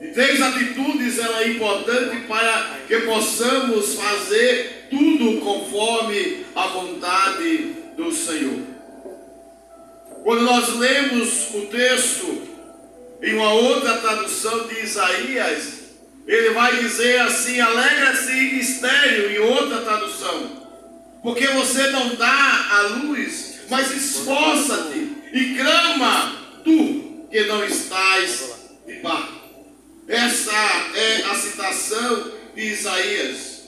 E 3 atitudes ela é importante para que possamos fazer tudo conforme a vontade do Senhor. Quando nós lemos o texto em uma outra tradução de Isaías, ele vai dizer assim: alegra-se estéril, em outra tradução, porque você não dá a luz, mas esforça-te e clama, tu que não estás de parto. Essa é a citação de Isaías.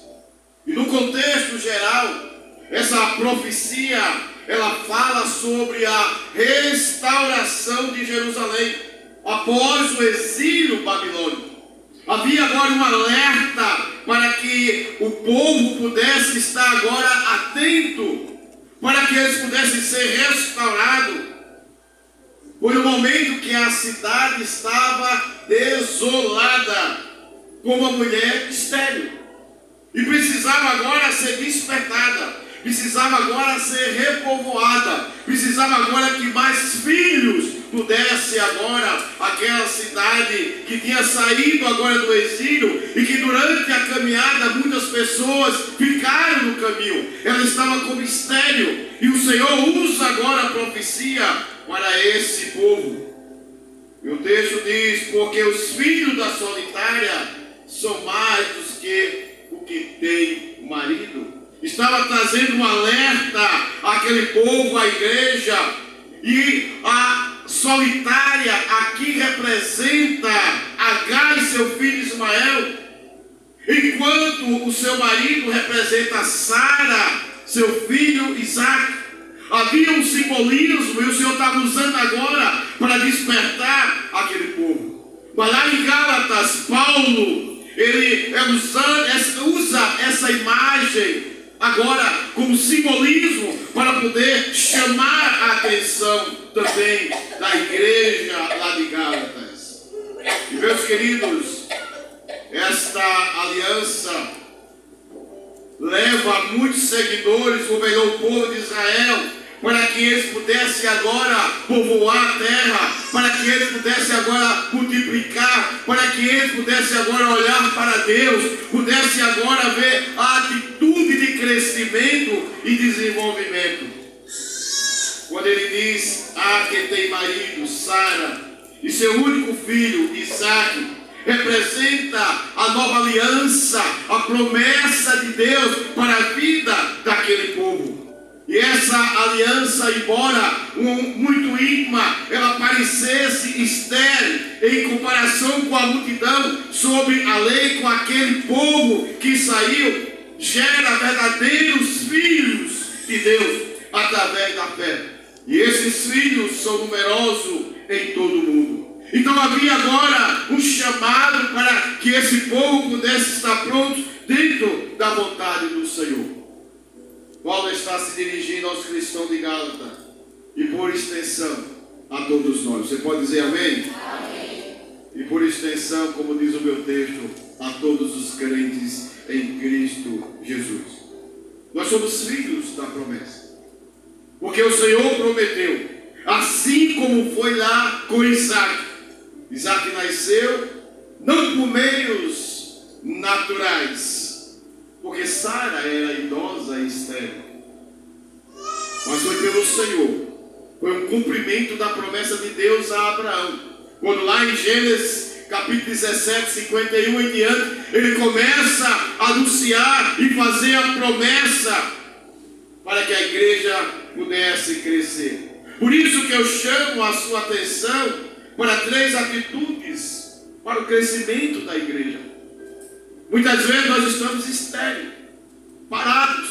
E no contexto geral, essa profecia, ela fala sobre a restauração de Jerusalém após o exílio babilônico. Havia agora um alerta para que o povo pudesse estar agora atento, para que eles pudessem ser restaurados. Foi o momento que a cidade estava desolada, como uma mulher estéril, e precisava agora ser despertada, precisava agora ser repovoada, precisava agora que mais filhos pudesse agora, aquela cidade que tinha saído agora do exílio e que durante a caminhada muitas pessoas ficaram no caminho, ela estava como estéril, e o Senhor usa agora a profecia para esse povo. E o texto diz: porque os filhos da solitária são mais do que o que tem marido. Estava trazendo um alerta àquele povo, à igreja. E a solitária aqui representa Agar e seu filho Ismael, enquanto o seu marido representa Sara, seu filho Isaac. Havia um simbolismo e o Senhor estava usando agora para despertar aquele povo. Mas lá em Gálatas, Paulo, ele usa essa imagem agora como simbolismo para poder chamar a atenção também da igreja lá de Gálatas. E meus queridos, esta aliança leva muitos seguidores, ou melhor, o povo de Israel, para que eles pudessem agora povoar a terra, para que eles pudessem agora multiplicar, para que eles pudessem agora olhar para Deus, pudessem agora ver a atitude de crescimento e desenvolvimento. Quando ele diz: ah, quem tem marido, Sara, e seu único filho, Isaac, representa a nova aliança, a promessa de Deus para a vida daquele povo. E essa aliança, embora muito íntima, ela parecesse estéril em comparação com a multidão sobre a lei, com aquele povo que saiu, gera verdadeiros filhos de Deus através da fé. E esses filhos são numerosos em todo o mundo. Então havia agora um chamado para que esse povo pudesse estar pronto dentro da vontade do Senhor. Paulo está se dirigindo aos cristãos de Gálatas e por extensão a todos nós. Você pode dizer amém? Amém. E por extensão, como diz o meu texto, a todos os crentes em Cristo Jesus. Nós somos filhos da promessa, porque o Senhor prometeu, assim como foi lá com Isaac. Isaac nasceu não por meios naturais, porque Sara era idosa e estéril, mas foi pelo Senhor. Foi um cumprimento da promessa de Deus a Abraão. Quando lá em Gênesis capítulo 17, 51 em diante, ele começa a anunciar e fazer a promessa para que a igreja pudesse crescer. Por isso que eu chamo a sua atenção para 3 atitudes para o crescimento da igreja. Muitas vezes nós estamos estéreis, parados,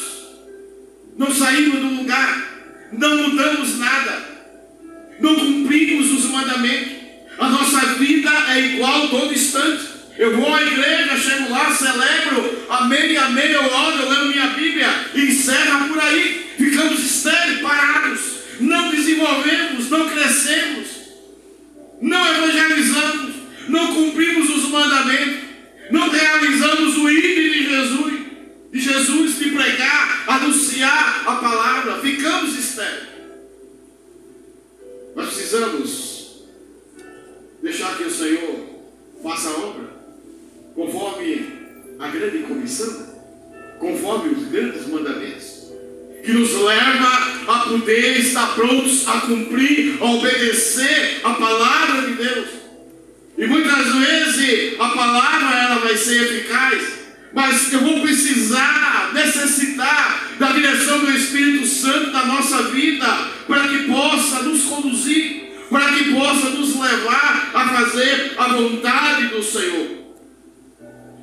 não saímos do lugar, não mudamos nada, não cumprimos os mandamentos. A nossa vida é igual todo instante. Eu vou à igreja, chego lá, celebro, amém, amém, eu oro, eu leio minha Bíblia e encerra por aí. Ficamos estéreis, parados, não desenvolvemos, não crescemos, não evangelizamos, não cumprimos os mandamentos, não realizamos o ídolo de Jesus, de pregar, anunciar a palavra. Ficamos estéreis. Nós precisamos deixar que o Senhor faça a obra. grande comissão, conforme os grandes mandamentos, que nos leva a poder estar prontos a cumprir, a obedecer a palavra de Deus. E muitas vezes a palavra ela vai ser eficaz, mas eu vou necessitar da direção do Espírito Santo na nossa vida, para que possa nos conduzir, para que possa nos levar a fazer a vontade do Senhor.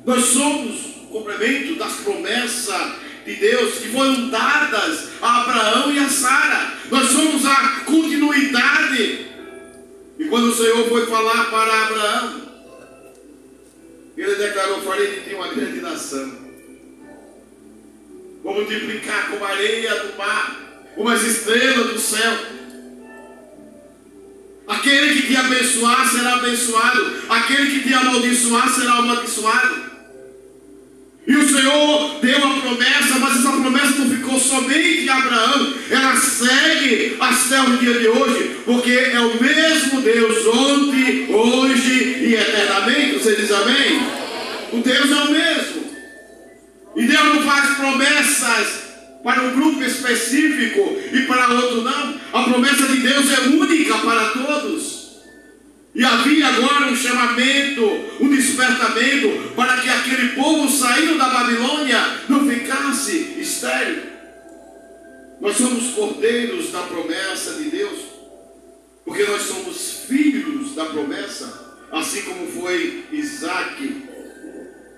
Nós somos o complemento das promessas de Deus que foram dadas a Abraão e a Sara. Nós somos a continuidade. E quando o Senhor foi falar para Abraão, ele declarou: farei de ti uma grande nação, vou multiplicar como a areia do mar, como as estrelas do céu. Aquele que te abençoar será abençoado, aquele que te amaldiçoar será amaldiçoado. E o Senhor deu a promessa, mas essa promessa não ficou somente em Abraão, ela segue até o dia de hoje, porque é o mesmo Deus ontem, hoje e eternamente. Você diz amém? O Deus é o mesmo. E Deus não faz promessas para um grupo específico e para outro não. A promessa de Deus é única para todos. E havia agora um chamamento, um despertamento, para que aquele povo saindo da Babilônia não ficasse estéril. Nós somos cordeiros da promessa de Deus, porque nós somos filhos da promessa, assim como foi Isaac.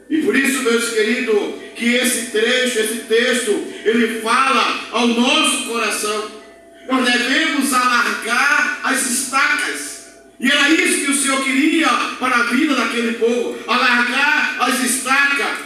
E por isso, meus queridos, que esse texto, ele fala ao nosso coração. Nós devemos alargar as estacas. E era isso que o Senhor queria para a vida daquele povo, alargar as estacas.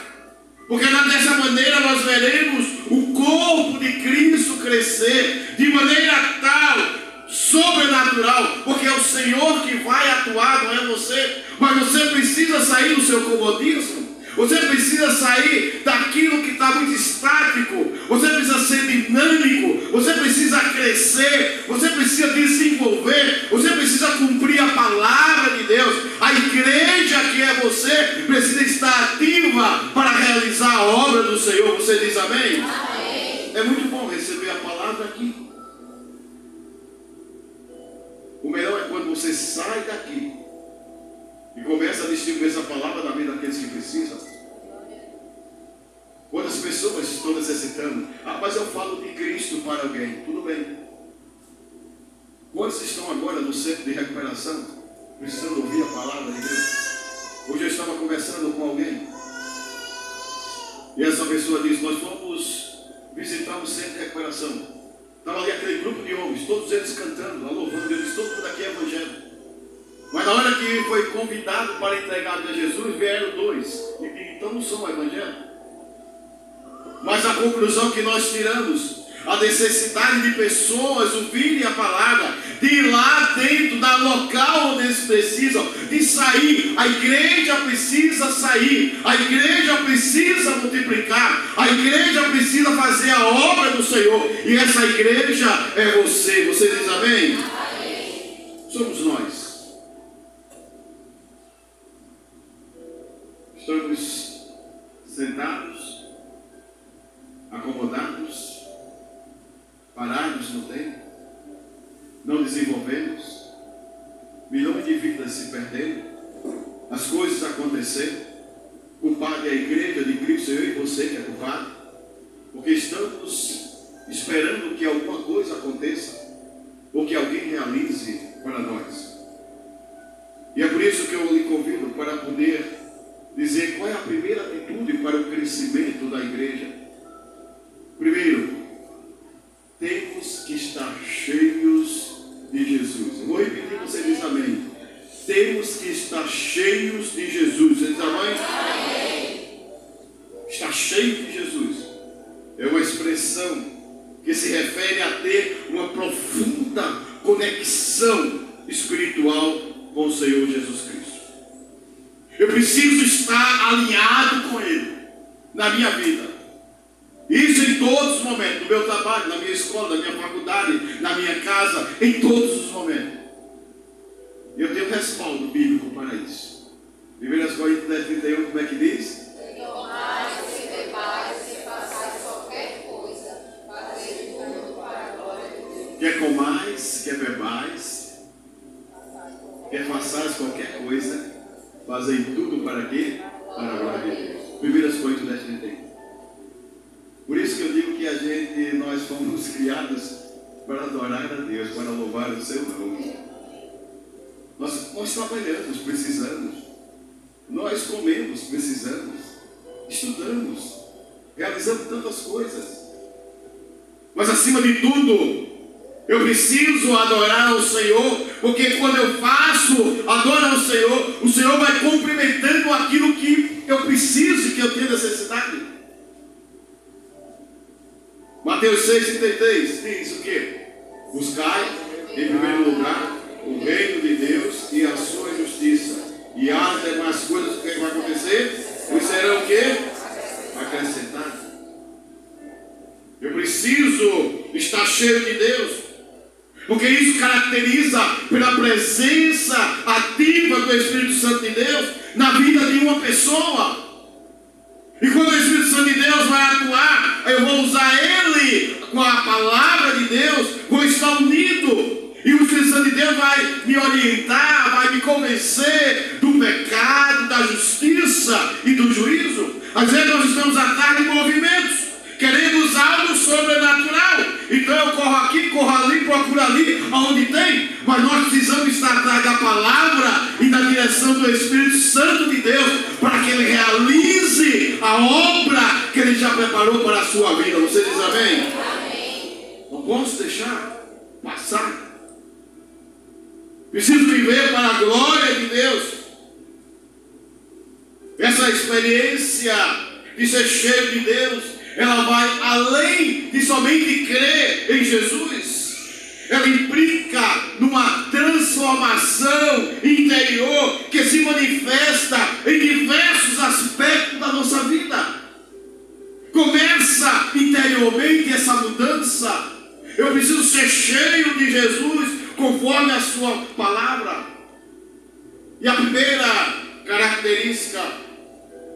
Porque dessa maneira nós veremos o corpo de Cristo crescer de maneira tal, sobrenatural, porque é o Senhor que vai atuar, não é você. Mas você precisa sair do seu comodismo. Você precisa sair daquilo que está muito estático. Você precisa ser dinâmico. Você precisa crescer. Você precisa desenvolver. Você precisa cumprir a palavra de Deus. A igreja que é você precisa estar ativa para realizar a obra do Senhor. Você diz amém? Amém. É muito bom receber a palavra aqui. O melhor é quando você sai daqui e começa a distribuir essa palavra na vida daqueles que precisam. Quantas pessoas estão necessitando? Mas eu falo de Cristo para alguém. Tudo bem. Quantos estão agora no centro de recuperação, precisando ouvir a palavra de Deus? Hoje eu estava conversando com alguém, e essa pessoa disse: nós fomos visitar um centro de recuperação. Estava ali aquele grupo de homens, todos eles cantando, louvando Deus. Todo mundo aqui é evangélico. Mas na hora que foi convidado para entregar a Jesus, vieram dois. Então não são evangélicos. Mas a conclusão que nós tiramos, a necessidade de pessoas ouvirem a palavra, de ir lá dentro da local onde eles precisam, de sair. A igreja precisa sair, a igreja precisa multiplicar, a igreja precisa fazer a obra do Senhor. E essa igreja é você. Você diz amém? Amém. Somos nós. Estamos sentados, acomodados, parados no tempo, não desenvolvemos, milhões de vidas se perderam, as coisas aconteceram. Culpado é a igreja de Cristo, eu e você que é culpado, porque estamos esperando que alguma coisa aconteça, ou que alguém realize para nós. E é por isso que eu lhe convido para poder dizer qual é a primeira atitude para o crescimento da igreja. Primeiro, temos que estar cheios de Jesus. Eu vou repetir, você diz amém. Temos que estar cheios de Jesus. Você diz amém? Estar cheio de Jesus é uma expressão que se refere a ter uma profunda conexão espiritual com o Senhor Jesus Cristo. Eu preciso estar alinhado com Ele na minha vida. Isso em todos os momentos, no meu trabalho, na minha escola, na minha faculdade, na minha casa, em todos os momentos. Eu tenho respaldo bíblico para isso. 1 Coríntios 10:31, como é que diz? Fazem tudo para quê? Para a glória de Deus. 1 Coríntios 10:31. Por isso que eu digo que nós fomos criados para adorar a Deus, para louvar o seu nome. Nós trabalhamos, precisamos. Nós comemos, precisamos. Estudamos. Realizamos tantas coisas. Mas acima de tudo, eu preciso adorar ao Senhor, porque quando eu adoro ao Senhor, o Senhor vai complementando aquilo que eu preciso e que eu tenho necessidade. Mateus 6,33 diz o quê? Buscai em primeiro lugar o reino de Deus e a sua justiça, e as demais coisas, o que vai acontecer? Pois serão o quê? Acrescentadas. Eu preciso estar cheio de Deus, porque isso caracteriza pela presença ativa do Espírito Santo de Deus na vida de uma pessoa. E quando o Espírito Santo de Deus vai atuar, eu vou usar ele com a palavra de Deus, vou estar unido. E o Espírito Santo de Deus vai me orientar, vai me convencer do pecado, da justiça e do juízo. Às vezes nós estamos atrás de movimentos, queremos algo sobrenatural. Então eu corro aqui, corro ali, procuro ali, aonde tem. Mas nós precisamos estar atrás da palavra e da direção do Espírito Santo de Deus, para que ele realize a obra que ele já preparou para a sua vida. Você diz amém? Amém. Não posso deixar passar. Preciso viver para a glória de Deus. Essa experiência de ser cheio de Deus, ela vai além de somente crer em Jesus. Ela implica numa transformação interior que se manifesta em diversos aspectos da nossa vida. Começa interiormente essa mudança. Eu preciso ser cheio de Jesus conforme a sua palavra. E a primeira característica,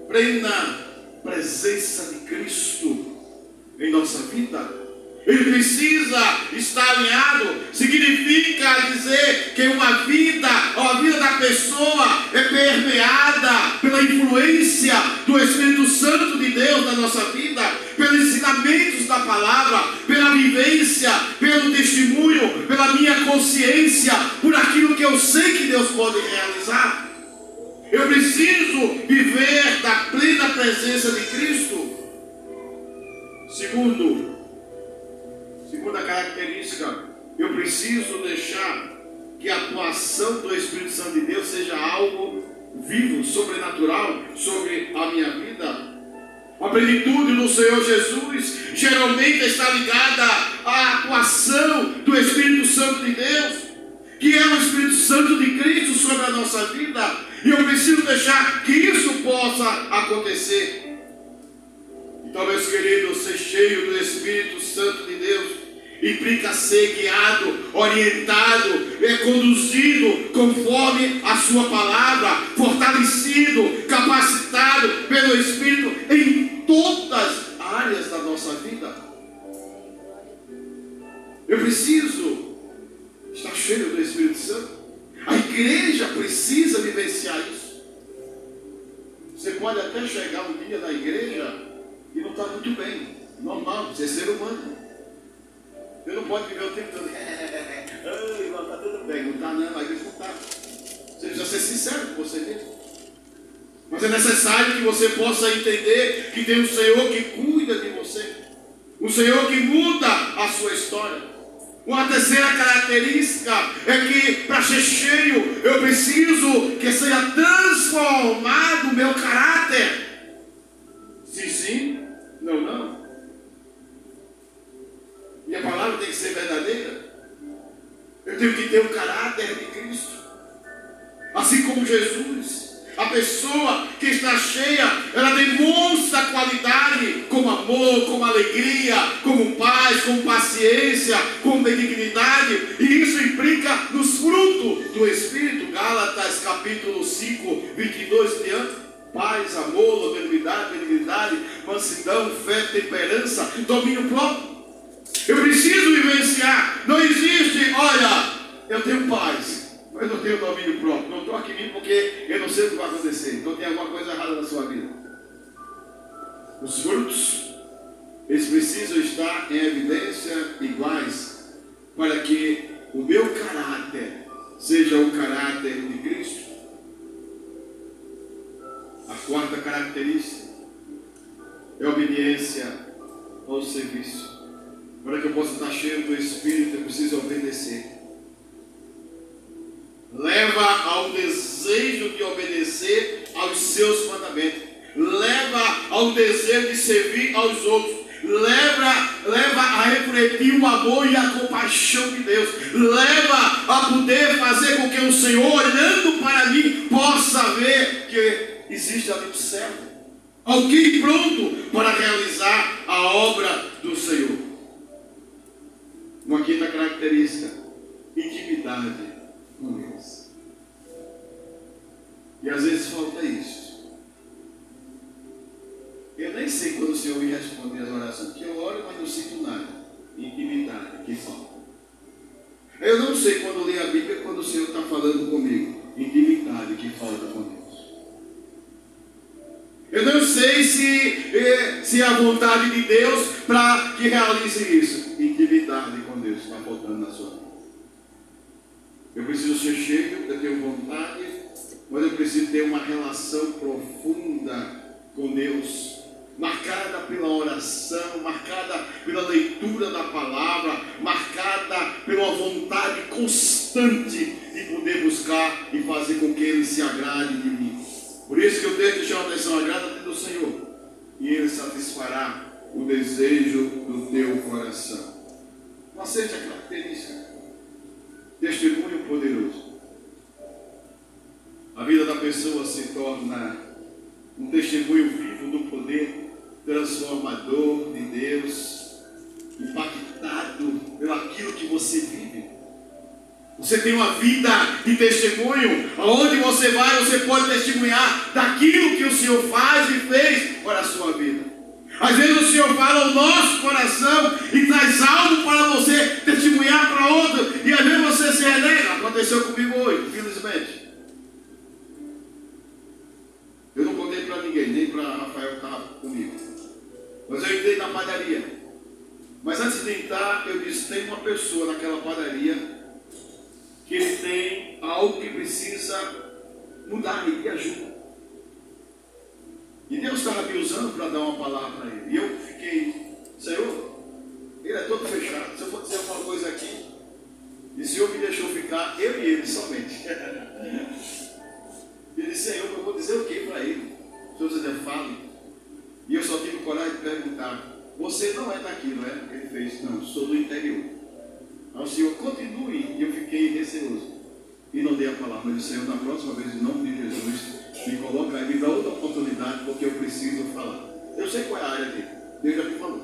plena presença de Cristo em nossa vida. Ele precisa estar alinhado. Significa dizer que a vida da pessoa é permeada pela influência do Espírito Santo de Deus na nossa vida, pelos ensinamentos da palavra, pela vivência, pelo testemunho, pela minha consciência, por aquilo que eu sei que Deus pode realizar. Eu preciso viver da plena presença de Cristo. Segunda característica, eu preciso deixar que a atuação do Espírito Santo de Deus seja algo vivo, sobrenatural sobre a minha vida. A plenitude no Senhor Jesus geralmente está ligada à atuação do Espírito Santo de Deus, que é o Espírito Santo de Cristo sobre a nossa vida. E eu preciso deixar que isso possa acontecer. Então, meus queridos, ser cheio do Espírito Santo de Deus implica ser guiado, orientado, conduzido conforme a sua palavra, fortalecido, capacitado pelo Espírito em todas as áreas da nossa vida. Eu preciso estar cheio do Espírito Santo. A igreja precisa vivenciar isso. Você pode até chegar um dia na igreja e não está muito bem. Normal, você é ser humano. Você não pode viver o tempo todo. Não está tudo bem. Não está não, a igreja não está. Você precisa ser sincero com você mesmo. Mas é necessário que você possa entender que tem um Senhor que cuida de você. Um Senhor que muda a sua história. Uma terceira característica é que para ser cheio eu preciso que seja transformado o meu caráter. Sim, sim, não, não. E a palavra tem que ser verdadeira. Eu tenho que ter o caráter de Cristo. Assim como Jesus. A pessoa que está cheia, ela demonstra qualidade como amor, como alegria, como paz, como paciência, como benignidade. E isso implica nos frutos do Espírito. Gálatas capítulo 5, 22 diante. Paz, amor, longanimidade, benignidade, mansidão, fé, temperança, domínio próprio. Eu preciso vivenciar. Não existe, olha, eu tenho paz. Eu não tenho domínio próprio. Não toque em mim porque eu não sei o que vai acontecer. Então tem alguma coisa errada na sua vida. Os frutos, eles precisam estar em evidência iguais para que o meu caráter seja o caráter de Cristo. A quarta característica é a obediência ao serviço. Para que eu possa estar cheio do Espírito, eu preciso obedecer. Leva ao desejo de obedecer aos seus mandamentos. Leva ao desejo de servir aos outros. Leva a refletir o amor e a compaixão de Deus. Leva a poder fazer com que o Senhor, olhando para mim, possa ver que existe ali um servo, alguém pronto para realizar a obra do Senhor. Uma quinta característica: intimidade com Deus. E às vezes falta isso. Eu nem sei quando o Senhor me responder as orações, porque eu oro, mas não sinto nada. Intimidade, que falta. Eu não sei quando leio a Bíblia, quando o Senhor está falando comigo. Intimidade, que falta com Deus. Eu não sei se é a vontade de Deus para que realize isso. Intimidade com Deus está faltando na sua vida. Eu preciso ser cheio, eu tenho vontade, mas eu preciso ter uma relação profunda com Deus, marcada pela oração, marcada pela leitura da palavra, marcada pela vontade constante de poder buscar e fazer com que Ele se agrade de mim. Por isso que eu tenho que chamar a atenção, agrada-te do Senhor, e Ele satisfará o desejo do teu coração. Não aceite a característica. Testemunho poderoso. A vida da pessoa se torna um testemunho vivo do poder transformador de Deus, impactado pelo aquilo que você vive. Você tem uma vida de testemunho, aonde você vai, você pode testemunhar daquilo que o Senhor faz e fez para a sua vida. Às vezes o Senhor fala ao nosso coração e traz algo para você testemunhar para outro, e às vezes você se renega. Aconteceu comigo hoje, infelizmente. Eu não contei para ninguém, nem para Rafael que estava comigo. Mas eu entrei na padaria. Mas antes de entrar, eu disse: tem uma pessoa naquela padaria que ele tem algo que precisa mudar, e me ajuda. E Deus estava me usando para dar uma palavra para ele. E eu fiquei: Senhor, ele é todo fechado. Se eu for dizer alguma coisa aqui, e o Senhor me deixou ficar, eu e ele somente. Ele disse: Senhor, eu vou dizer o que para ele? O Senhor dizia: fale. E eu só tive coragem de perguntar: você não é daqui, não é? Ele fez: não, sou do interior. Aí o Senhor: continue. E eu fiquei receoso e não dei a palavra. Mas o Senhor, na próxima vez, em nome de Jesus, me coloca aí, me dá outra oportunidade, porque eu preciso falar. Eu sei qual é a área dele, Deus já me falou.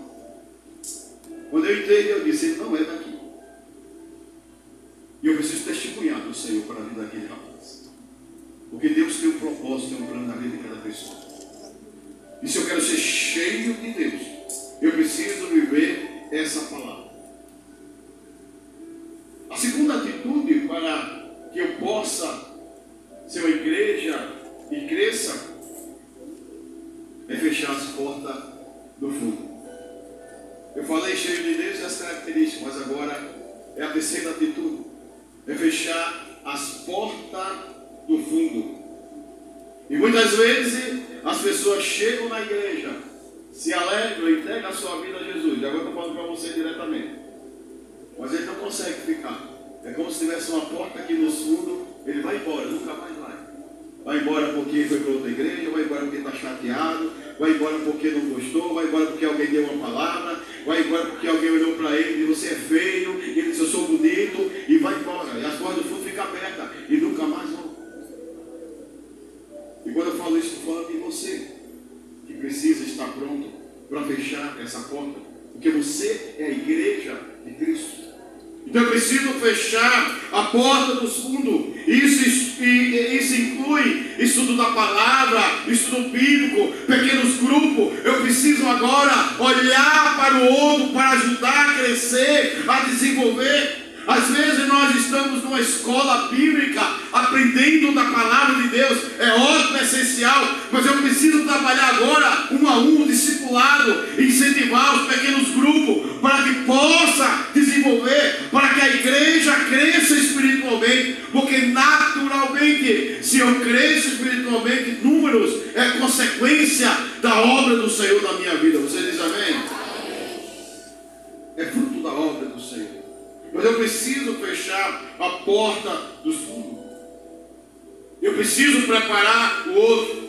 Quando eu entrei, eu disse: ele não é daqui. E eu preciso testemunhar do Senhor para a vida daquele rapaz. Porque Deus tem um propósito, tem um plano na vida de cada pessoa. E se eu quero ser cheio de Deus, eu preciso viver essa palavra. A segunda atitude para que eu possa ser uma igreja e cresça é fechar as portas do fundo. Eu falei cheio de Deus e as características, mas agora é a terceira atitude: é fechar as portas do fundo. E muitas vezes as pessoas chegam na igreja, se alegram, entregam a sua vida a Jesus. Agora eu estou falando para você diretamente, mas ele não consegue ficar. É como se tivesse uma porta aqui no fundo. Ele vai embora, nunca mais vai. Vai embora porque foi para outra igreja, vai embora porque está chateado, vai embora porque não gostou, vai embora porque alguém deu uma palavra, vai embora porque alguém olhou para ele e disse: você é feio, e ele disse: eu sou bonito, e vai embora. E as portas do fundo ficam abertas e nunca mais vão. E quando eu falo isso, estou falando de você, que precisa estar pronto para fechar essa porta, porque você é a igreja de Cristo. Então eu preciso fechar a porta do fundo. Isso inclui estudo da palavra, estudo bíblico, pequenos grupos. Eu preciso agora olhar para o outro, para ajudar a crescer, a desenvolver. Às vezes nós estamos numa escola bíblica, aprendendo da palavra de Deus, é ótimo, é essencial, mas eu preciso trabalhar agora, um a um, discipulado, incentivar os pequenos grupos, para que possa desenvolver, para que a igreja cresça espiritualmente, porque naturalmente, se eu cresço espiritualmente, números é consequência da obra do Senhor na minha vida. Você diz amém? É fruto da obra do Senhor. Mas eu preciso fechar a porta dos fundos. Eu preciso preparar o outro.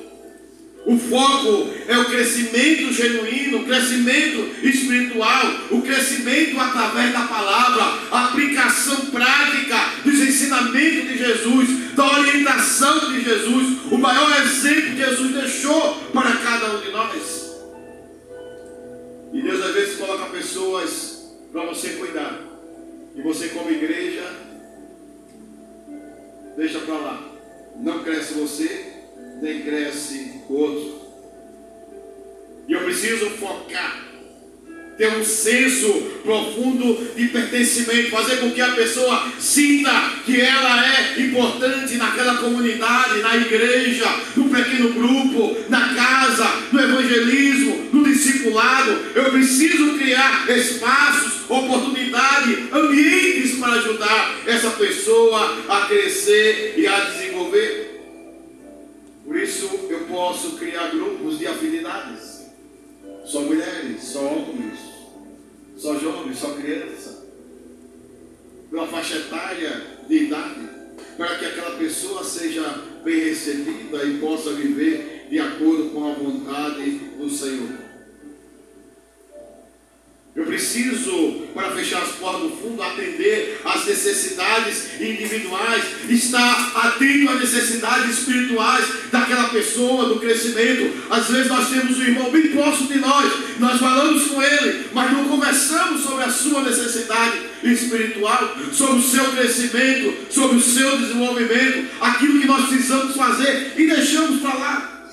O foco é o crescimento genuíno, o crescimento espiritual, o crescimento através da palavra, a aplicação prática dos ensinamentos de Jesus, da orientação de Jesus, o maior exemplo que Jesus deixou para cada um de nós. E Deus às vezes coloca pessoas para você cuidar. E você, como igreja, deixa para lá. Não cresce você, nem cresce o outro. E eu preciso focar, ter um senso profundo de pertencimento, fazer com que a pessoa sinta que ela é importante naquela comunidade, na igreja, no pequeno grupo, na casa, no evangelismo, no discipulado. Eu preciso criar espaços, oportunidade, ambientes para ajudar essa pessoa a crescer e a desenvolver. Por isso eu posso criar grupos de afinidades. Só mulheres, só homens, só jovens, só criança. Pela faixa etária de idade. Para que aquela pessoa seja bem recebida e possa viver de acordo com a vontade do Senhor. Eu preciso, para fechar as portas do fundo, atender às necessidades individuais, estar atento às necessidades espirituais daquela pessoa, do crescimento. Às vezes nós temos um irmão bem próximo de nós falamos com ele, mas não conversamos sobre a sua necessidade espiritual, sobre o seu crescimento, sobre o seu desenvolvimento, aquilo que nós precisamos fazer e deixamos para lá.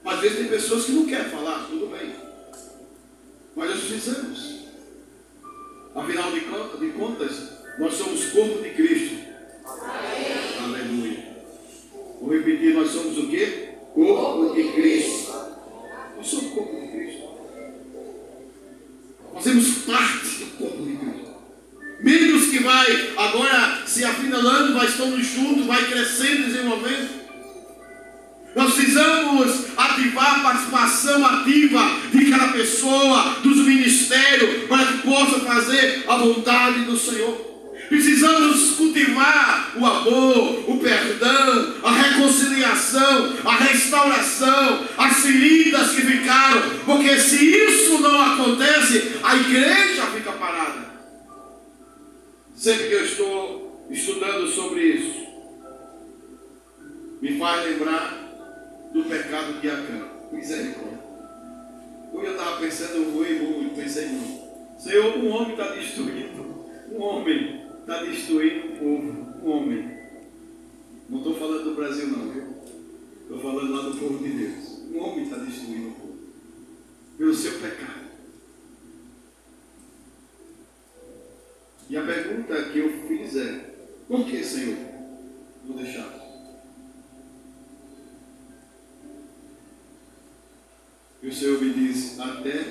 Às vezes tem pessoas que não querem falar, tudo bem. Mas nós precisamos. Afinal de contas, nós somos corpo de Cristo. Amém. Aleluia. Vou repetir, nós somos o quê? Corpo de Cristo. Nós somos corpo de Cristo. Fazemos parte do corpo de Cristo. Membros que vai agora se afinalando, vai estando juntos, vai crescendo, desenvolvendo. Nós precisamos ativar a participação ativa de cada pessoa, dos ministérios, para que possa fazer a vontade do Senhor. Precisamos cultivar o amor, o perdão, a reconciliação, a restauração, as feridas que ficaram, porque se isso não acontece, a igreja fica parada. Sempre que eu estou estudando sobre isso, me faz lembrar do pecado de Acã. Misericórdia. Quando eu estava pensando, eu vou e pensei muito. Senhor, um homem está destruindo. Um homem está destruindo o povo. Um homem. Não estou falando do Brasil não, viu? Estou falando lá do povo de Deus. Um homem está destruindo o povo. Pelo seu pecado. E a pergunta que eu fiz é: por que, Senhor, não deixaste? E o Senhor me diz: até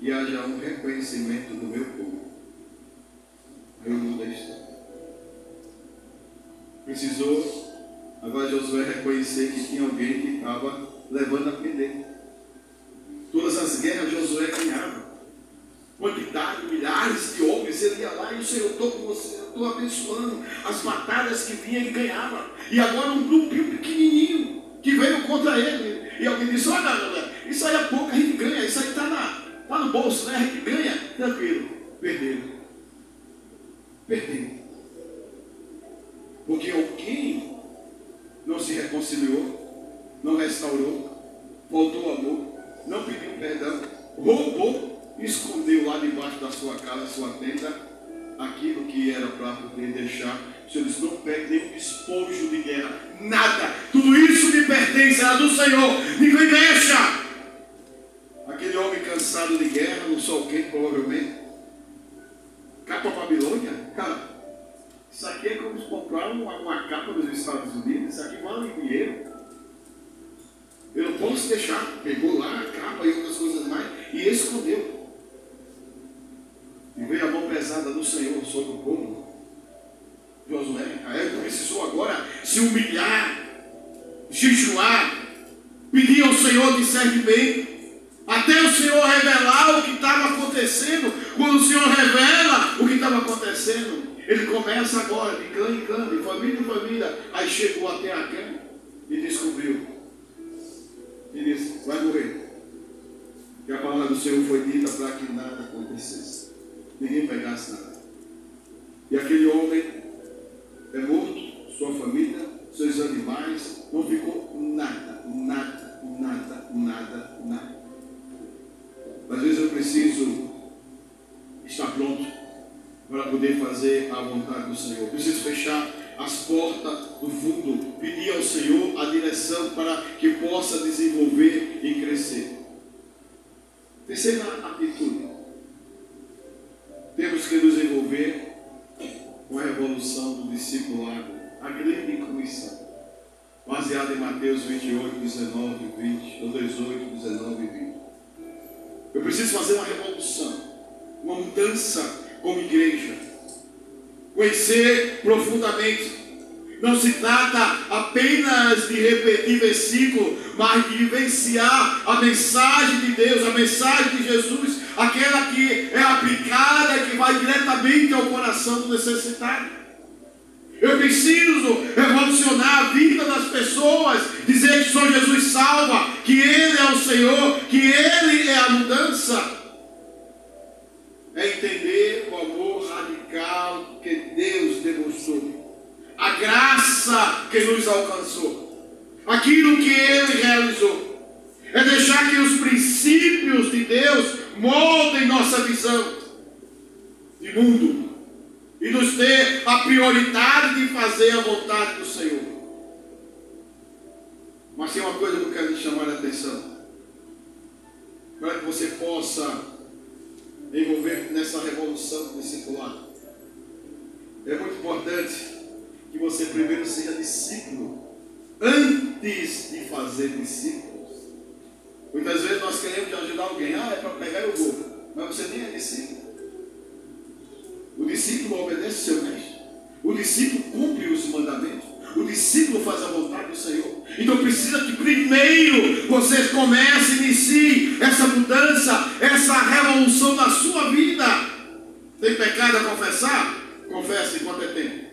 que haja um reconhecimento do meu povo. Aí eu mudo a história. Precisou agora Josué reconhecer que tinha alguém que estava levando a perder. Todas as guerras Josué ganhava. Quantidade, milhares de homens, ele ia lá e o Senhor, estou com você, eu estou abençoando. As batalhas que vinha, ele ganhava. E agora um grupinho pequenininho que veio contra ele. E alguém disse: olha, galera, isso aí é pouco, a gente ganha, isso aí está no bolso, né? A gente ganha, tranquilo. Perderam. Perderam. Porque alguém não se reconciliou, não restaurou, faltou amor, não pediu perdão, roubou, escondeu lá debaixo da sua casa, sua tenda, aquilo que era para poder deixar. O Senhor disse: não pegue nenhum despojo de guerra, nada, tudo isso me pertence, era do Senhor, ninguém deixa. Aquele homem cansado de guerra, no sol quente provavelmente, Vai para a Babilônia? Cara, isso aqui é como comprar uma capa dos Estados Unidos. Isso aqui vale dinheiro. Eu não posso deixar. Pegou lá a capa e outras coisas mais e escondeu. E veio a mão pesada do Senhor sobre o povo. Josué, a época precisou agora se humilhar, jejuar, pedir ao Senhor discernimento, até o Senhor revelar o que estava acontecendo. Quando o Senhor revela o que estava acontecendo, ele começa agora de clã em clã, de família em família. Aí chegou até Acã e descobriu. E disse: vai morrer. E a palavra do Senhor foi dita para que nada acontecesse, ninguém pegasse nada. E aquele homem é morto, sua família, seus animais, não ficou nada, nada, nada, nada, nada. Às vezes eu preciso estar pronto para poder fazer a vontade do Senhor. Eu preciso fechar as portas do fundo, pedir ao Senhor a direção para que possa desenvolver e crescer. Terceira atitude: temos que nos envolver com a revolução do discipulado, a grande comissão, baseada em Mateus 28, 19 e 20, ou 18, 19 e 20. Eu preciso fazer uma revolução, uma mudança como igreja, conhecer profundamente. Não se trata apenas de repetir versículo, mas de vivenciar a mensagem de Deus, a mensagem de Jesus, aquela que é aplicada, que vai diretamente ao coração do necessitado. Eu preciso revolucionar a vida das pessoas, dizer que só Jesus salva, que Ele é o Senhor, que Ele é a mudança. É entender o amor radical que Deus demonstrou, a graça que nos alcançou, aquilo que Ele realizou. É deixar que os princípios de Deus moldem nossa visão de mundo e nos dê a prioridade de fazer a vontade do Senhor. Mas tem uma coisa que eu quero te chamar a atenção, para que você possa envolver nessa revolução do discipulado. É muito importante que você primeiro seja discípulo antes de fazer discípulos. Muitas vezes nós queremos ajudar alguém, é para pegar o voo, mas você nem é discípulo. O discípulo obedece seu mestre, o discípulo cumpre os mandamentos, o discípulo faz a vontade do Senhor. Então precisa que primeiro você comece, inicie essa mudança, essa revolução na sua vida. Tem pecado a confessar? Confesse enquanto é tempo.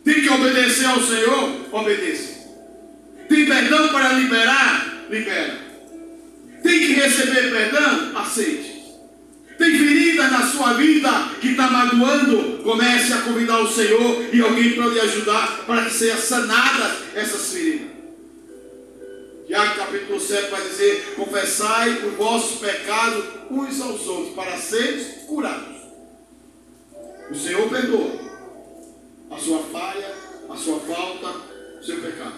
Tem que obedecer ao Senhor? Obedeça. Tem perdão para liberar? Libera. Tem que receber perdão? Aceite. Tem ferida na sua vida que está magoando? Comece a convidar o Senhor e alguém para lhe ajudar para que sejam sanadas essas feridas. Tiago capítulo 7 vai dizer: confessai o vosso pecado uns aos outros para seres curados. O Senhor perdoa a sua falha, a sua falta, o seu pecado.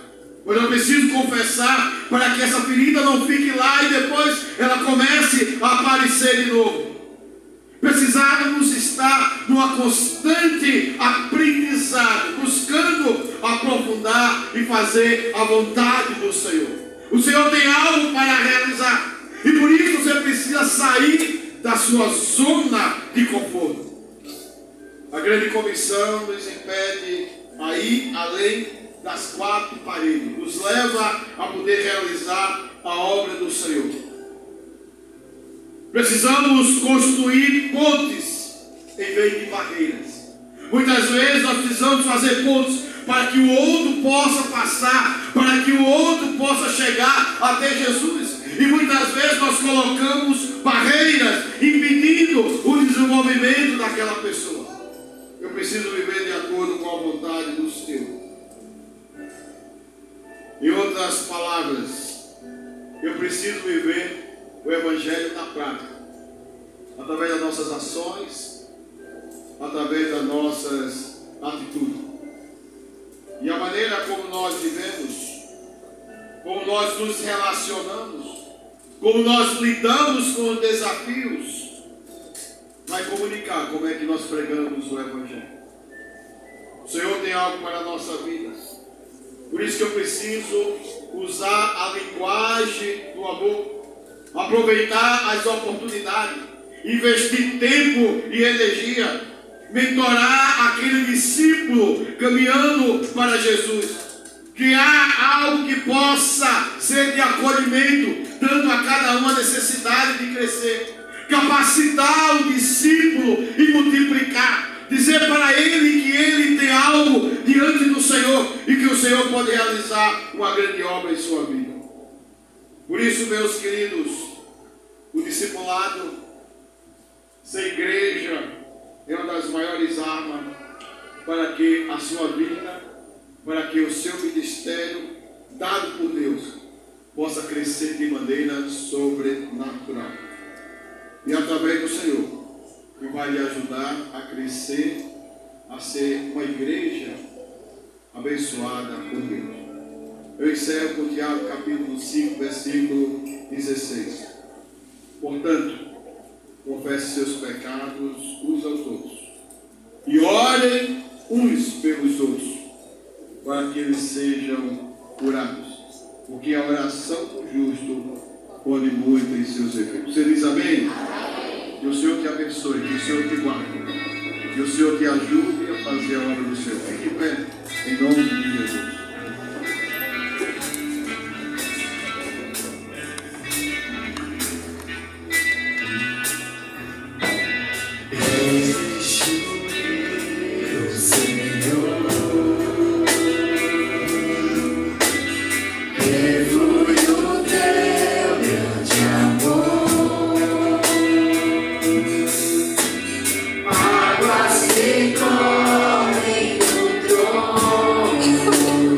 Mas eu preciso confessar para que essa ferida não fique lá e depois ela comece a aparecer de novo. Precisamos estar numa constante aprendizado, buscando aprofundar e fazer a vontade do Senhor. O Senhor tem algo para realizar e por isso você precisa sair da sua zona de conforto. A grande comissão nos impede a ir além das quatro paredes, nos leva a poder realizar a obra do Senhor. Precisamos construir pontes em vez de barreiras. Muitas vezes nós precisamos fazer pontes para que o outro possa passar, para que o outro possa chegar até Jesus. E muitas vezes nós colocamos barreiras impedindo o desenvolvimento daquela pessoa. Eu preciso viver de acordo com a vontade do Senhor. Em outras palavras, eu preciso viver o Evangelho na prática, através das nossas ações, através das nossas atitudes. E a maneira como nós vivemos, como nós nos relacionamos, como nós lidamos com os desafios, vai comunicar como é que nós pregamos o Evangelho. O Senhor tem algo para a nossa vida. Por isso que eu preciso usar a linguagem do amor, aproveitar as oportunidades, investir tempo e energia, mentorar aquele discípulo caminhando para Jesus, criar algo que possa ser de acolhimento, dando a cada um a necessidade de crescer, capacitar o discípulo e multiplicar, dizer para ele que ele tem algo diante do Senhor e que o Senhor pode realizar uma grande obra em sua vida. Por isso, meus queridos, o discipulado, ser igreja, é uma das maiores armas para que a sua vida, para que o seu ministério, dado por Deus, possa crescer de maneira sobrenatural. E através do Senhor, que vai lhe ajudar a crescer, a ser uma igreja abençoada por Deus. Eu encerro com Tiago capítulo 5, versículo 16. Portanto, confesse seus pecados uns aos outros e orem uns pelos outros, para que eles sejam curados, porque a oração do justo pode muito em seus efeitos. Você diz amém? Que o Senhor te abençoe, que o Senhor te guarde, que o Senhor te ajude a fazer a obra do Senhor. Fique em pé, em nome de Jesus. Águas que correm do trono.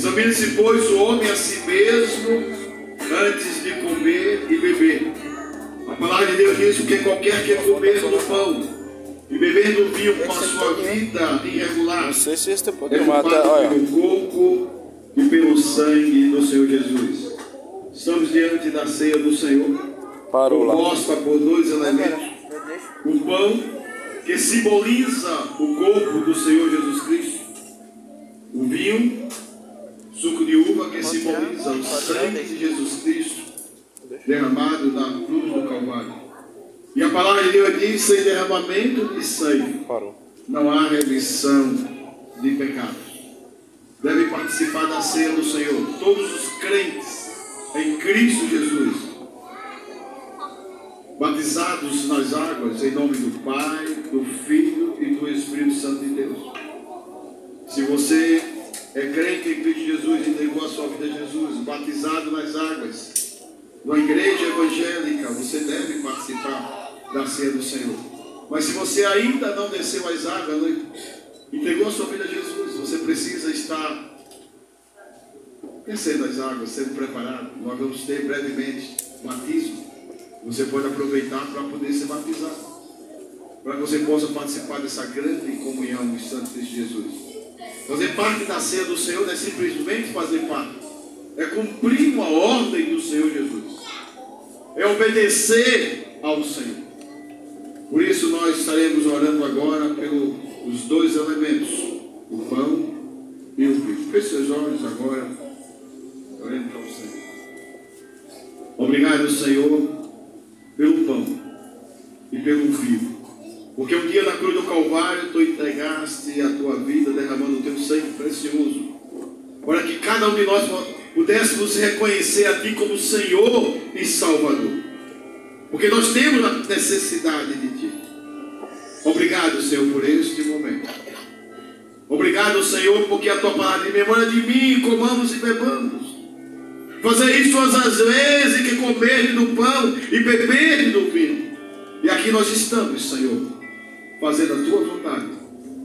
Examine-se, pois, o homem a si mesmo antes de comer e beber. A palavra de Deus diz que qualquer que comer do pão e beber do vinho com a sua vida irregular, Não sei se esse pode é culpado pelo corpo e pelo sangue do Senhor Jesus. Estamos diante da ceia do Senhor, composta por dois elementos: o pão, que simboliza o corpo do Senhor Jesus Cristo; o vinho, suco de uva, que simboliza o sangue de Jesus Cristo derramado na cruz do Calvário. E a palavra de Deus diz: sem derramamento de sangue não há remissão de pecados. Deve participar da ceia do Senhor todos os crentes em Cristo Jesus, batizados nas águas em nome do Pai, do Filho e do Espírito Santo de Deus. Se você é crente em Cristo Jesus e entregou a sua vida a Jesus, batizado nas águas, na igreja evangélica, você deve participar da ceia do Senhor. Mas se você ainda não desceu as águas, não entregou a sua vida a Jesus, você precisa estar descendo as águas, sendo preparado. Nós vamos ter brevemente batismo. Você pode aproveitar para poder ser batizado, para que você possa participar dessa grande comunhão dos santos de Jesus. Fazer parte da ceia do Senhor não é simplesmente fazer parte, é cumprir uma ordem do Senhor Jesus, é obedecer ao Senhor. Por isso nós estaremos orando agora pelos dois elementos, o pão e o vinho. Feche seus olhos agora, orando para o Senhor. Obrigado, Senhor, pelo pão e pelo vinho, porque um dia na cruz do Calvário tu entregaste a tua vida derramando o teu sangue precioso, para que cada um de nós pudéssemos reconhecer a ti como Senhor e Salvador, porque nós temos a necessidade de ti. Obrigado, Senhor, por este momento. Obrigado, Senhor, porque a tua palavra, em memória de mim, comamos e bebamos. Fazer isso todas as vezes que comerem do pão e beberem do vinho. E aqui nós estamos, Senhor, fazendo a tua vontade,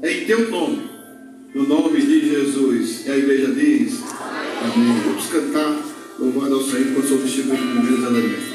em teu nome, no nome de Jesus. E a igreja diz: amém. Vamos cantar, louvando ao Senhor, enquanto sou distribuído de primeiros elementos.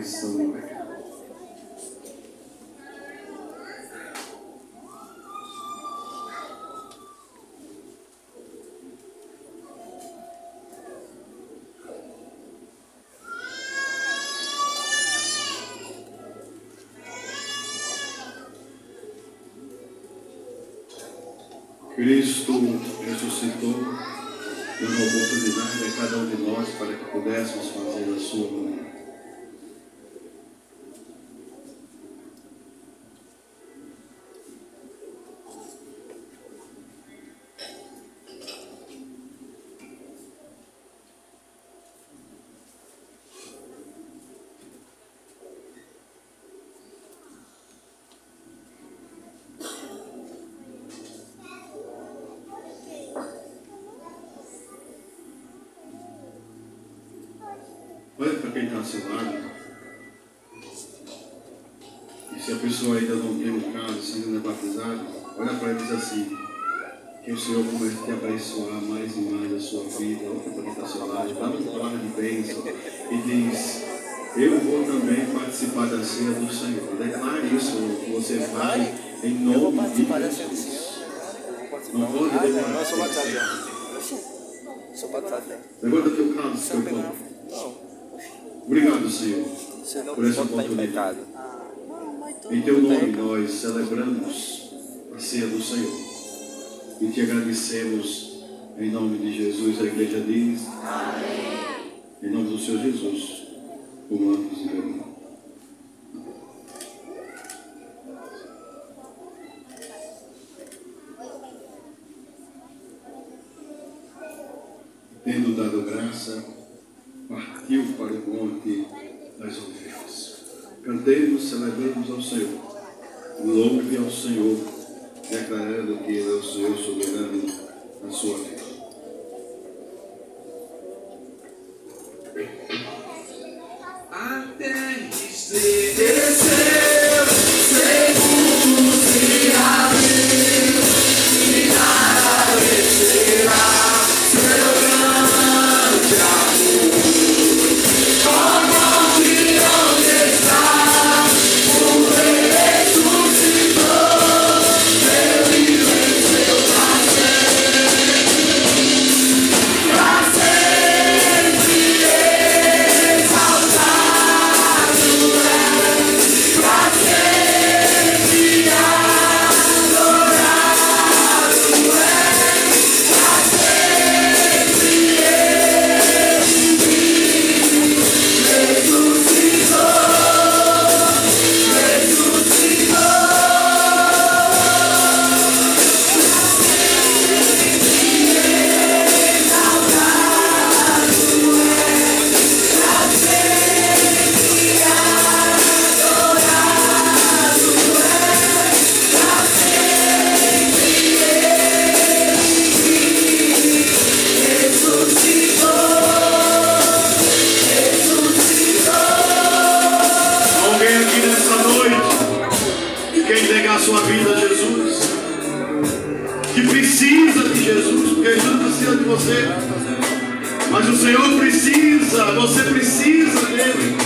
estão no pecado. Cristo ressuscitou, dando a oportunidade a cada um de nós para que pudéssemos fazer a sua vontade. Olha para quem está ao seu lado. E se a pessoa ainda não tem um caso, se ainda não é batizado, olha para ele e diz assim: que o Senhor comece a abençoar mais e mais a sua vida. Olha para quem está ao seu lado, dá uma palavra de bênção e diz: eu vou também participar da ceia do Senhor. Declare isso que você vai em nome de Jesus. Não pode declarar. Eu sou batizado. Sou batizado. Levanta teu caso, seu pão. Obrigado, Senhor, por essa oportunidade. Em teu nome nós celebramos a ceia do Senhor e te agradecemos em nome de Jesus. A igreja diz: amém. Em nome do Senhor Jesus, humanos e irmãos. Tendo dado graça, partiu para o monte das oliveiras. Cantemos, celebremos ao Senhor. Louve ao Senhor, declarando que Ele é o Senhor soberano na sua vida. Até estremecer, sepulcros se abriu, e nada vencerá seu grande amor. Como de onde está, o Rei ressuscitou, Ele venceu pra sempre a sua vida a Jesus, que precisa de Jesus, porque Jesus precisa de você, mas o Senhor precisa, você precisa dele,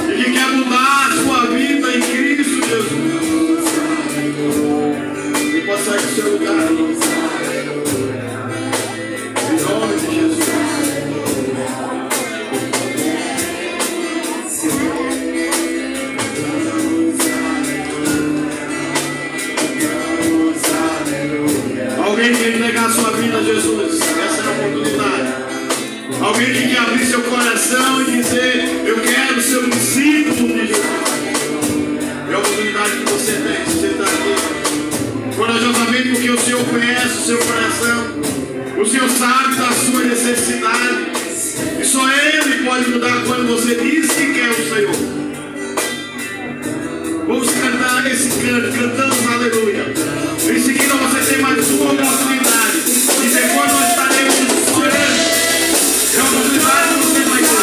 e que quer mudar a sua vida em Cristo Jesus. E pode sair do seu lugar em nome de Jesus. Alguém quer entregar a sua vida a Jesus? Essa é a oportunidade. Alguém que quer abrir seu coração e dizer: eu quero ser um discípulo de Jesus. É a oportunidade que você tem. Você está aqui corajosamente, porque o Senhor conhece o seu coração. O Senhor sabe da sua necessidade. E só Ele pode mudar quando você diz que quer o Senhor. Vamos cantar esse canto, cantamos aleluia. Em seguida você tem mais uma oportunidade. E depois nós estaremos orando. É a oportunidade que você vai ter.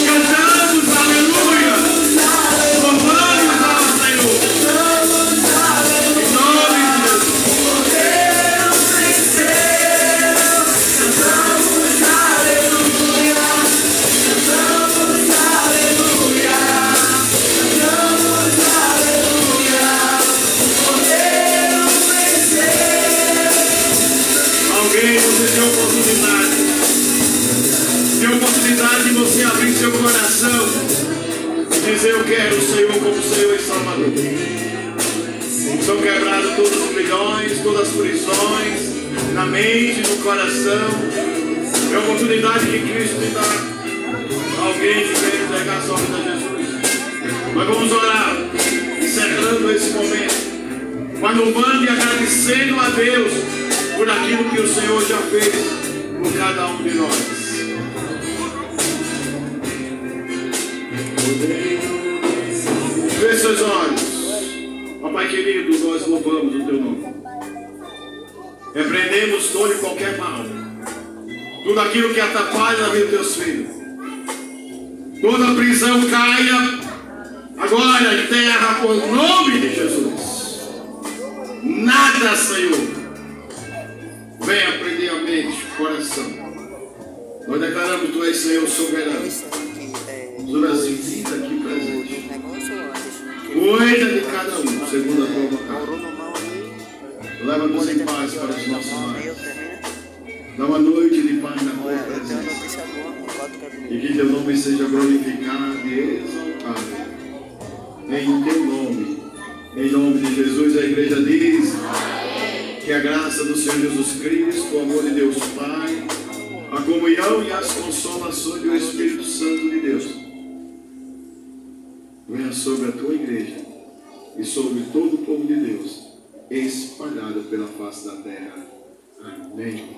Cantamos aleluia. Louvamos ao Senhor. Em nome de Jesus. Deus venceu. Cantamos aleluia. Cantamos aleluia. Salvador. São quebrados todos os grilhões, todas as prisões, na mente, no coração. É a oportunidade que Cristo te dá. Alguém que quer entregar sua vida a Jesus. Nós vamos orar, encerrando esse momento, mas louvando e agradecendo a Deus por aquilo que o Senhor já fez por cada um de nós. Feche seus olhos. Papai querido, nós louvamos o teu nome. Repreendemos todo e qualquer mal. Tudo aquilo que atrapalha a vida dos teus filhos. Toda prisão caia agora em terra por nome de Jesus. Nada, Senhor, venha prender a mente, o coração. Nós declaramos que tu és, Senhor, soberano sobre as vidas aqui presentes. Cuida de cada um, segundo a tua vontade. Leva-nos em paz para os nossos lares. Dá uma noite de paz na tua presença. E que teu nome seja glorificado e exaltado. Em teu nome. Em nome de Jesus, a igreja diz que a graça do Senhor Jesus Cristo, o amor de Deus Pai, a comunhão e as consolações do Espírito Santo de Deus venha sobre a tua igreja e sobre todo o povo de Deus espalhado pela face da terra. Amém.